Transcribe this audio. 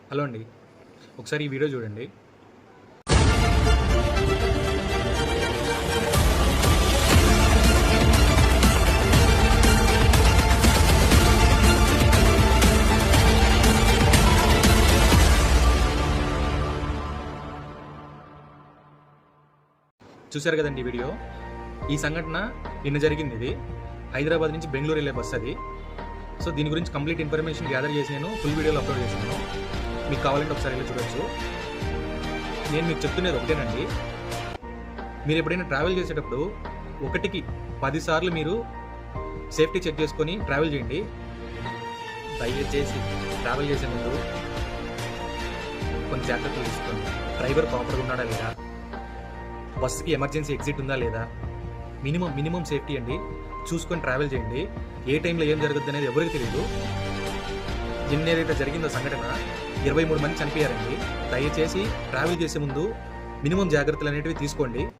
Hello అండి. ఒకసారి ఈ వీడియో చూడండి. చూశారు కదండి ఈ వీడియో. ఈ సంఘటన నిన్న జరిగింది. ఇది హైదరాబాద్ నుంచి బెంగళూరు వెళ్ళే బస్ అది. సో దీని గురించి కంప్లీట్ ఇన్ఫర్మేషన్ గ్యాదర్ చేసి నేను ఫుల్ వీడియోలో అప్లోడ్ చేశాను. మీకు కావాలంటే ఒకసారి వెళ్ళి చూడొచ్చు. నేను మీకు చెప్తున్నది ఒకటేనండి, మీరు ఎప్పుడైనా ట్రావెల్ చేసేటప్పుడు 1కి 10 సార్లు మీరు సేఫ్టీ చెక్ చేసుకొని ట్రావెల్ చేయండి. దయచేసి ట్రావెల్ చేసే ముందు కొన్ని జాగ్రత్తలు తీసుకోండి. డ్రైవర్ ప్రాపర్గా ఉన్నాడా లేదా, బస్సుకి ఎమర్జెన్సీ ఎగ్జిట్ ఉందా లేదా, మినిమం సేఫ్టీ అండి. చూసుకొని ట్రావెల్ చేయండి. ఏ టైంలో ఏం జరుగుద్ది అనేది ఎవరికి తెలియదు. నిన్న ఏదైతే జరిగిందో సంఘటన 23 మంది చనిపోయారండి. దయచేసి ట్రావెల్ చేసే ముందు మినిమం జాగ్రత్తలు అనేటివి తీసుకోండి.